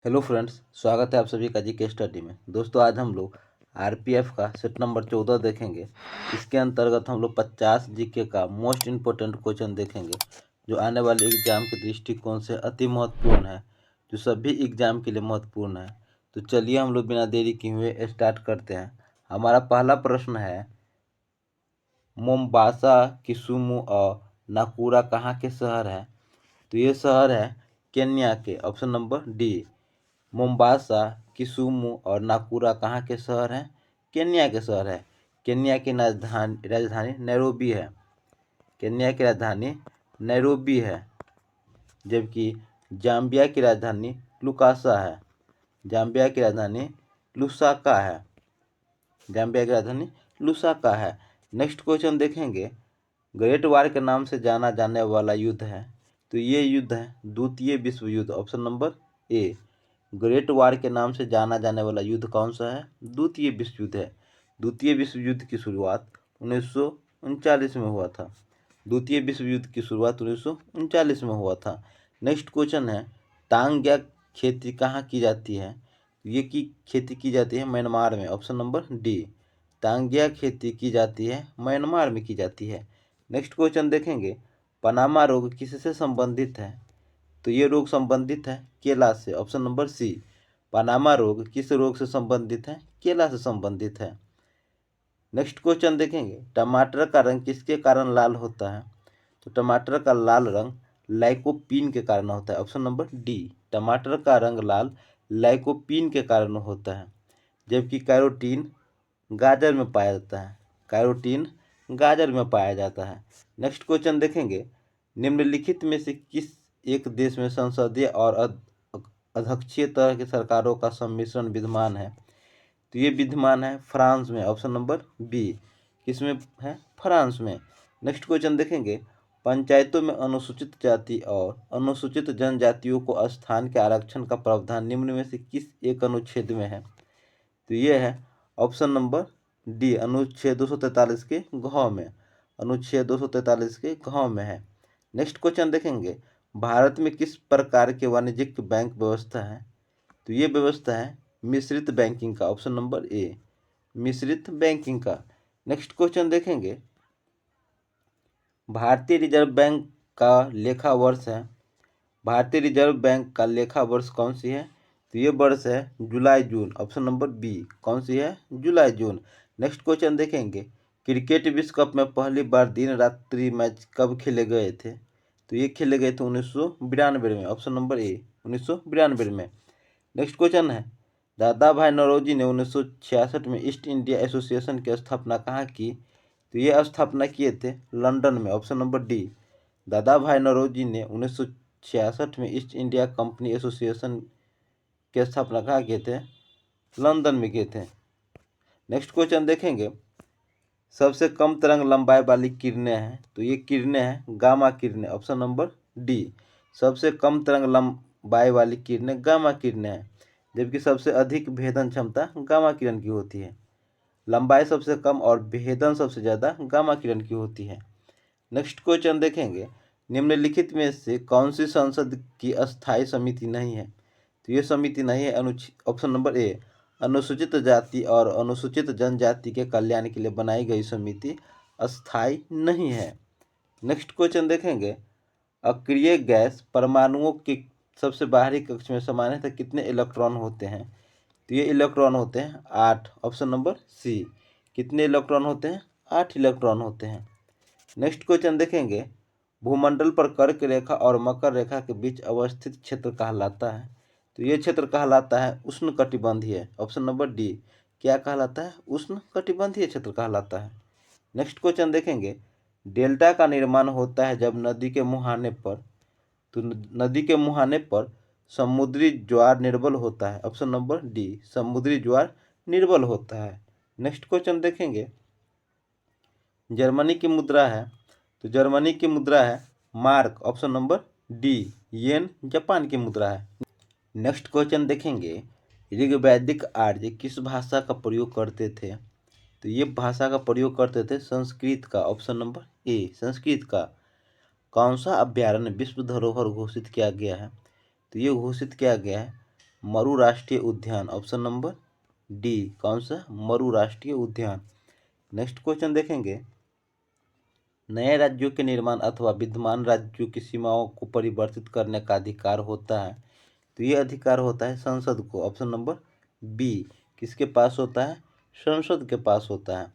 Hello friends, स्वागत है आप सभी का जी के स्टडी में। दोस्तों, आज हम लोग आरपीएफ का सेट नंबर 14 देखेंगे। इसके अंतर्गत हम लोग 50 जीके का मोस्ट इम्पोर्टेंट क्वेश्चन देखेंगे, जो आने वाले एग्जाम के दृष्टिकोण से अति महत्वपूर्ण है, जो सभी एग्जाम के लिए महत्वपूर्ण है। तो चलिए हम लोग बिना देरी किए हुए स्टार्ट करते हैं। हमारा पहला प्रश्न है, मोम्बासा, किसुमु और नाकुरा कहाँ के शहर है? तो ये शहर है केन्या के। Option number D. मोम्बासा, किसुमु और नाकुरा कहाँ के शहर हैं? केन्या के शहर है। केन्या की राजधानी नैरोबी है। केन्या की राजधानी नैरोबी है, जबकि जाम्बिया की राजधानी लुकासा है। जाम्बिया की राजधानी लुसाका है। जाम्बिया की राजधानी लुसाका है। नेक्स्ट क्वेश्चन देखेंगे, ग्रेट वार के नाम से जाना जाने वाला युद्ध है। तो ये युद्ध है द्वितीय विश्व युद्ध। Option number A. ग्रेट वार के नाम से जाना जाने वाला युद्ध कौन सा है? द्वितीय विश्व युद्ध है। द्वितीय विश्व युद्ध की शुरुआत 1939 में हुआ था। द्वितीय विश्व युद्ध की शुरुआत 1939 में हुआ था। नेक्स्ट क्वेश्चन है, तांग्या खेती कहाँ की जाती है? ये की खेती की जाती है म्यांमार में। Option number D. तांग्या खेती की जाती है म्यांमार में की जाती है। नेक्स्ट क्वेश्चन देखेंगे, पनामा रोग किससे संबंधित है? तो ये रोग संबंधित है केला से। ऑप्शन नंबर सी। पनामा रोग किस रोग से संबंधित है? केला से संबंधित है। नेक्स्ट क्वेश्चन देखेंगे, टमाटर का रंग किसके कारण लाल होता है? तो टमाटर का लाल रंग लाइकोपीन के कारण होता है। Option number D. टमाटर का रंग लाल लाइकोपीन के कारण होता है, जबकि कैरोटीन गाजर में पाया जाता है। कैरोटीन गाजर में पाया जाता है। नेक्स्ट क्वेश्चन देखेंगे, निम्नलिखित में से किस एक देश में संसदीय और अध्यक्षीय तरह की सरकारों का सम्मिश्रण विद्यमान है? तो ये विद्यमान है फ्रांस में। Option number B. किसमें है? फ्रांस में। नेक्स्ट क्वेश्चन देखेंगे, पंचायतों में अनुसूचित जाति और अनुसूचित जनजातियों को स्थान के आरक्षण का प्रावधान निम्न में से किस एक अनुच्छेद में है? तो ये है ऑप्शन नंबर डी, अनुच्छेद 243 के घ में। अनुच्छेद 243 के घ में है। नेक्स्ट क्वेश्चन देखेंगे, भारत में किस प्रकार के वाणिज्यिक बैंक व्यवस्था है? तो ये व्यवस्था है मिश्रित बैंकिंग का। ऑप्शन नंबर ए, मिश्रित बैंकिंग का। नेक्स्ट क्वेश्चन देखेंगे, भारतीय रिजर्व बैंक का लेखा वर्ष है। भारतीय रिजर्व बैंक का लेखा वर्ष कौन सी है? तो ये वर्ष है जुलाई जून। Option number B. कौन सी है? जुलाई जून। नेक्स्ट क्वेश्चन देखेंगे, क्रिकेट विश्व कप में पहली बार दिन रात्रि मैच कब खेले गए थे? तो ये खेले गए थे 1992 में। ऑप्शन नंबर ए, 1992 में। नेक्स्ट क्वेश्चन है, दादा भाई नौरोजी ने 1966 में ईस्ट इंडिया एसोसिएशन की स्थापना कहाँ की? तो ये स्थापना किए थे लंदन में। Option number D. दादा भाई नौरोजी ने 1966 में ईस्ट इंडिया कंपनी एसोसिएशन की स्थापना कहाँ किए थे? लंदन में किए थे। नेक्स्ट क्वेश्चन देखेंगे, सबसे कम तरंग लंबाई वाली किरणें हैं। तो ये किरणें हैं गामा किरणें। Option number D. सबसे कम तरंग लंबाई वाली किरणें गामा किरणें हैं, जबकि सबसे अधिक भेदन क्षमता गामा किरण की होती है। लंबाई सबसे कम और भेदन सबसे ज़्यादा गामा किरण की होती है। नेक्स्ट क्वेश्चन देखेंगे, निम्नलिखित में से कौन सी संसद की अस्थायी समिति नहीं है? तो ये समिति नहीं है ऑप्शन नंबर ए, अनुसूचित जाति और अनुसूचित जनजाति के कल्याण के लिए बनाई गई समिति अस्थायी नहीं है। नेक्स्ट क्वेश्चन देखेंगे, अक्रिय गैस परमाणुओं के सबसे बाहरी कक्ष में सामान्यतः कितने इलेक्ट्रॉन होते हैं? तो ये इलेक्ट्रॉन होते हैं 8। Option number C. कितने इलेक्ट्रॉन होते हैं? 8 इलेक्ट्रॉन होते हैं। नेक्स्ट क्वेश्चन देखेंगे, भूमंडल पर कर्क रेखा और मकर रेखा के बीच अवस्थित क्षेत्र कहलाता है। तो ये क्षेत्र कहलाता है उष्णकटिबंधीय। Option number D. क्या कहलाता है? उष्णकटिबंधीय क्षेत्र कहलाता है। नेक्स्ट क्वेश्चन देखेंगे, डेल्टा का निर्माण होता है जब नदी के मुहाने पर, तो नदी के मुहाने पर समुद्री ज्वार निर्बल होता है। ऑप्शन नंबर डी, समुद्री ज्वार निर्बल होता है। नेक्स्ट क्वेश्चन देखेंगे, जर्मनी की मुद्रा है। तो जर्मनी की मुद्रा है mark. Option number D. Yen Japan की मुद्रा है। नेक्स्ट क्वेश्चन देखेंगे, ऋग्वैदिक आर्य किस भाषा का प्रयोग करते थे? तो ये भाषा का प्रयोग करते थे संस्कृत का। ऑप्शन नंबर ए, संस्कृत का। कौन सा अभ्यारण्य विश्व धरोहर घोषित किया गया है? तो ये घोषित किया गया है मरु राष्ट्रीय उद्यान, ऑप्शन नंबर डी। कौन सा? मरु राष्ट्रीय उद्यान। नेक्स्ट क्वेश्चन देखेंगे, नए राज्यों के निर्माण अथवा विद्यमान राज्यों की सीमाओं को परिवर्तित करने का अधिकार होता है, तो ये अधिकार होता है संसद को, ऑप्शन नंबर बी। किसके पास होता है? संसद के पास होता है।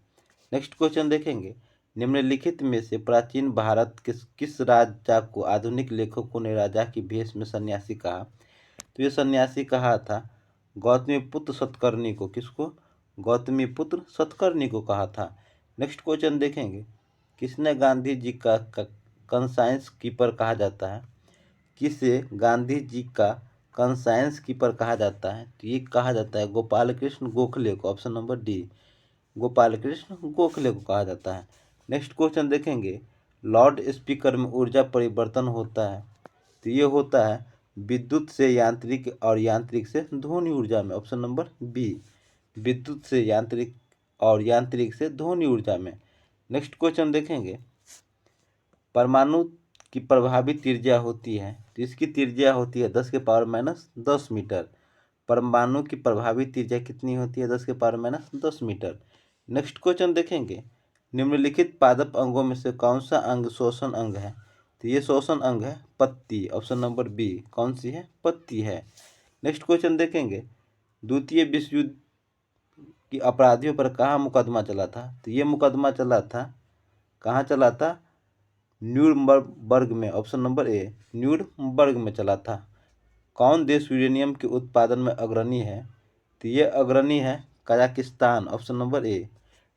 नेक्स्ट क्वेश्चन देखेंगे, निम्नलिखित में से प्राचीन भारत किस राजा को आधुनिक लेखकों ने राजा की भेष में सन्यासी कहा? तो ये सन्यासी कहा था गौतमीपुत्र सतकर्णी को। किसको? गौतमीपुत्र सतकर्णी को कहा था। नेक्स्ट क्वेश्चन देखेंगे, किसने गांधी जी का कंसाइंस कीपर कहा जाता है? किसे गांधी जी का कंसाइंस कीपर कहा जाता है? तो ये कहा जाता है गोपाल कृष्ण गोखले को, option number D. Gopal Krishna Gokhale को कहा जाता है। नेक्स्ट क्वेश्चन देखेंगे, लाउड स्पीकर में ऊर्जा परिवर्तन होता है, तो ये होता है विद्युत से यांत्रिक और यांत्रिक से ध्वनि ऊर्जा में, ऑप्शन नंबर बी। विद्युत से यांत्रिक और यांत्रिक से ध्वनि ऊर्जा में। नेक्स्ट क्वेश्चन देखेंगे, परमाणु की प्रभावी त्रिज्या होती है, तो इसकी त्रिज्या होती है 10⁻⁻10 मीटर। परमाणु की प्रभावी त्रिज्या कितनी होती है? 10⁻⁻10 मीटर। नेक्स्ट क्वेश्चन देखेंगे, निम्नलिखित पादप अंगों में से कौन सा अंग श्वसन अंग है? तो ये श्वसन अंग है पत्ती, ऑप्शन नंबर बी। कौन सी है? पत्ती है। नेक्स्ट क्वेश्चन देखेंगे, द्वितीय विश्व युद्ध की अपराधियों पर कहाँ मुकदमा चला था? तो ये मुकदमा चला था, कहाँ चला था? न्यूरम्बर्ग में, ऑप्शन नंबर ए। न्यूरम्बर्ग में चला था। कौन देश यूरेनियम के उत्पादन में अग्रणी है? तो ये अग्रणी है Kazakhstan, option number A.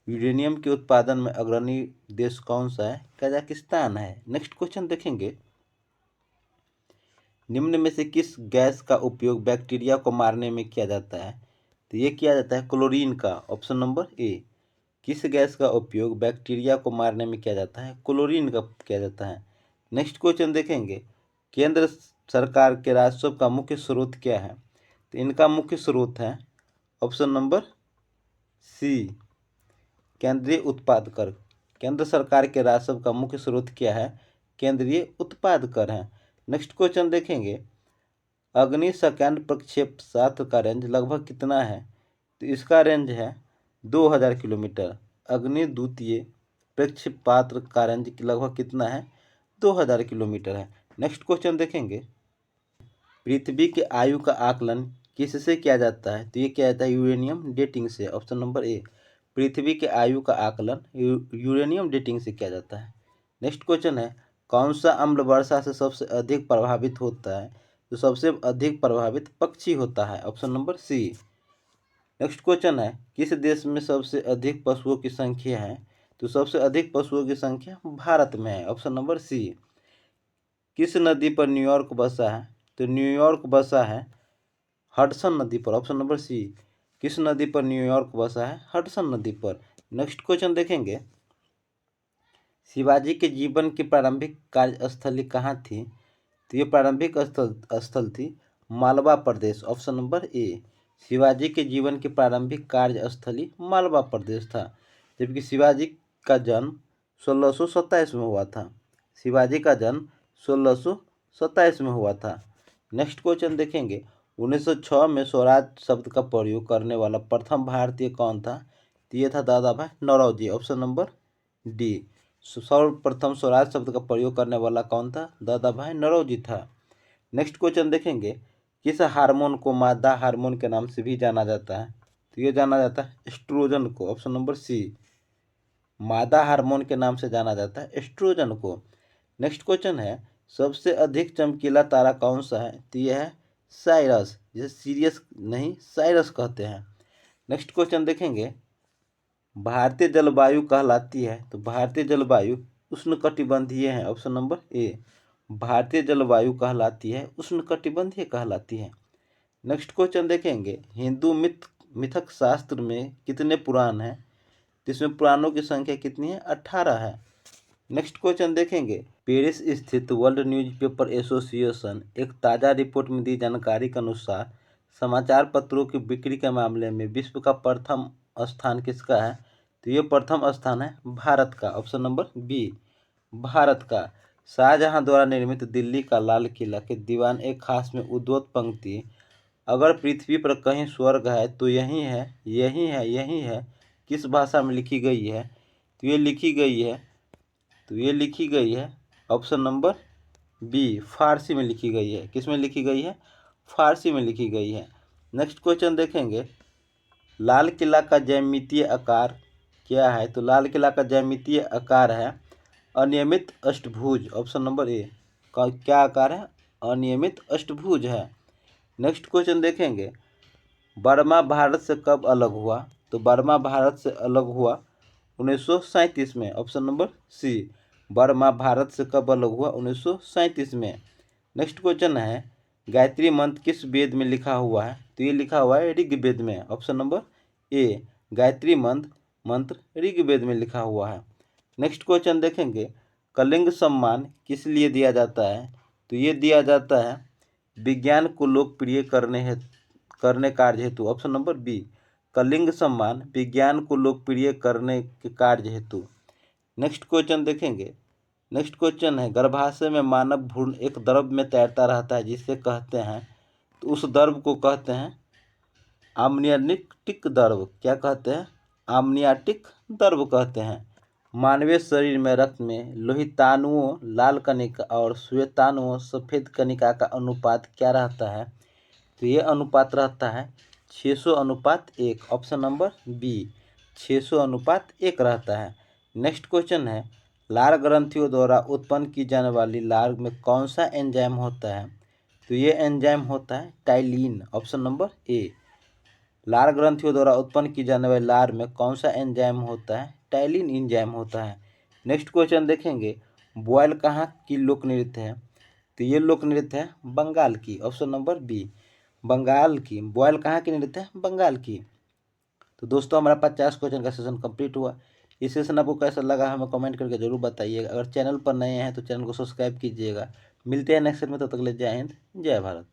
Uranium के उत्पादन में अग्रणी देश कौन सा है? कजाकिस्तान है। नेक्स्ट क्वेश्चन देखेंगे, निम्न में से किस गैस का उपयोग बैक्टीरिया को मारने में किया जाता है? तो ये किया जाता है क्लोरीन का, ऑप्शन नंबर ए। किस गैस का उपयोग बैक्टीरिया को मारने में किया जाता है? क्लोरीन का किया जाता है। नेक्स्ट क्वेश्चन देखेंगे, केंद्र सरकार के राजस्व का मुख्य स्रोत क्या है? तो इनका मुख्य स्रोत है, ऑप्शन नंबर सी, केंद्रीय उत्पाद कर। केंद्र सरकार के राजस्व का मुख्य स्रोत क्या है? केंद्रीय उत्पाद कर है। नेक्स्ट क्वेश्चन देखेंगे, अग्नि सेकंड प्रक्षेपशास्त्र का रेंज लगभग कितना है? तो इसका रेंज है 2000 किलोमीटर। अग्नि द्वितीय प्रक्षेपास्त्र का रेंज लगभग कितना है? 2000 किलोमीटर है। नेक्स्ट क्वेश्चन देखेंगे, पृथ्वी के आयु का आकलन किससे किया जाता है? तो ये किया जाता है यूरेनियम डेटिंग से, ऑप्शन नंबर ए। पृथ्वी के आयु का आकलन यूरेनियम डेटिंग से किया जाता है। नेक्स्ट क्वेश्चन है, कौन सा अम्ल वर्षा से सबसे अधिक प्रभावित होता है? तो सबसे अधिक प्रभावित पक्षी होता है, option number C. Next question है, किस देश में सबसे अधिक पशुओं की संख्या है? तो सबसे अधिक पशुओं की संख्या भारत में है, ऑप्शन नंबर सी। किस नदी पर न्यूयॉर्क बसा है? तो न्यूयॉर्क बसा है हडसन नदी पर, ऑप्शन नंबर सी। किस नदी पर न्यूयॉर्क बसा है? हडसन नदी पर। नेक्स्ट क्वेश्चन देखेंगे, शिवाजी के जीवन की प्रारंभिक कार्यस्थली कहाँ थी? तो ये प्रारंभिक स्थल थी मालवा प्रदेश, ऑप्शन नंबर ए। शिवाजी के जीवन की प्रारंभिक कार्यस्थली मालवा प्रदेश था, जबकि शिवाजी का जन्म 1627 में हुआ था। शिवाजी का जन्म 1627 में हुआ था। नेक्स्ट क्वेश्चन देखेंगे, 1906 में स्वराज शब्द का प्रयोग करने वाला प्रथम भारतीय कौन था? तो ये था दादा भाई नौरोजी, ऑप्शन नंबर डी। सर्वप्रथम स्वराज शब्द का प्रयोग करने वाला कौन था? दादा भाई नौरोजी था। नेक्स्ट क्वेश्चन देखेंगे, किस हार्मोन को मादा हार्मोन के नाम से भी जाना जाता है? तो ये जाना जाता है एस्ट्रोजन को, ऑप्शन नंबर सी। मादा हार्मोन के नाम से जाना जाता है एस्ट्रोजन को। नेक्स्ट क्वेश्चन है, सबसे अधिक चमकीला तारा कौन सा है? तो यह है साइरस, जिसे सीरियस नहीं साइरस कहते हैं। नेक्स्ट क्वेश्चन देखेंगे, भारतीय जलवायु कहलाती है, तो भारतीय जलवायु उष्णकटिबंधीय है, ऑप्शन नंबर ए। भारतीय जलवायु कहलाती है उष्णकटिबंधीय कहलाती है। नेक्स्ट क्वेश्चन देखेंगे, हिंदू मिथक शास्त्र में कितने पुराण हैं? इसमें पुराणों की संख्या कितनी है? 18 है। नेक्स्ट क्वेश्चन देखेंगे, पेरिस स्थित वर्ल्ड न्यूज़पेपर एसोसिएशन एक ताज़ा रिपोर्ट में दी जानकारी के अनुसार समाचार पत्रों की बिक्री के मामले में विश्व का प्रथम स्थान किसका है? तो ये प्रथम स्थान है भारत का, ऑप्शन नंबर बी, भारत का। शाहजहां द्वारा निर्मित दिल्ली का लाल किला के दीवान एक खास में उद्धृत पंक्ति अगर पृथ्वी पर कहीं स्वर्ग है तो यही है, यही है, यही है। किस भाषा में लिखी गई है? तो ये लिखी गई है, तो ये लिखी गई है ऑप्शन नंबर बी, फारसी में लिखी गई है। किस में लिखी गई है? फारसी में लिखी गई है। नेक्स्ट क्वेश्चन देखेंगे, लाल किला का ज्यामितीय आकार क्या है? तो लाल किला का ज्यामितीय आकार है अनियमित अष्टभुज। ऑप्शन नंबर ए का क्या आकार है? अनियमित अष्टभुज है। नेक्स्ट क्वेश्चन देखेंगे, बर्मा भारत से कब अलग हुआ? तो बर्मा भारत से अलग हुआ 1937 में। Option number C, Burma Bharat से कब अलग हुआ? 1937 में। नेक्स्ट क्वेश्चन है, गायत्री मंत्र किस वेद में लिखा हुआ है? तो ये लिखा हुआ है ऋग्वेद में। ऑप्शन नंबर ए, गायत्री मंत्र ऋग्वेद में लिखा हुआ है। नेक्स्ट क्वेश्चन देखेंगे, कलिंग सम्मान किस लिए दिया जाता है? तो ये दिया जाता है विज्ञान को लोकप्रिय करने कार्य हेतु। ऑप्शन नंबर बी, कलिंग सम्मान विज्ञान को लोकप्रिय करने के कार्य हेतु। नेक्स्ट क्वेश्चन देखेंगे, नेक्स्ट क्वेश्चन है, गर्भाशय में मानव भ्रूण एक द्रव में तैरता रहता है जिसे कहते हैं, तो उस द्रव को कहते हैं आम्नियाटिक द्रव। क्या कहते हैं? आम्नियाटिक द्रव कहते हैं। मानवीय शरीर में रक्त में लोहिताणुओं लाल कणिका और श्वेताणुओं सफ़ेद कणिका का अनुपात क्या रहता है? तो ये अनुपात रहता है 600:1। ऑप्शन नंबर बी, 600:1 रहता है। नेक्स्ट क्वेश्चन है, लार ग्रंथियों द्वारा उत्पन्न की जाने वाली लार में कौन सा एंजाइम होता है? तो ये एंजाइम होता है टाइलिन। ऑप्शन नंबर ए, लार ग्रंथियों द्वारा उत्पन्न की जाने वाली लार में कौन सा एंजाइम होता है? टाइलिन एंजाइम होता है। नेक्स्ट क्वेश्चन देखेंगे, बॉयल कहाँ की लोक नृत्य है? तो ये लोक नृत्य है बंगाल की। ऑप्शन नंबर बी, बंगाल की। बॉयल कहाँ की नृत्य है? बंगाल की। तो दोस्तों हमारा 50 क्वेश्चन का सेशन कंप्लीट हुआ। इस सेशन आपको कैसा लगा हमें कमेंट करके जरूर बताइएगा। अगर चैनल पर नए हैं तो चैनल को सब्सक्राइब कीजिएगा। मिलते हैं नेक्स्ट सेशन में, तब तक के लिए जय हिंद, जय भारत।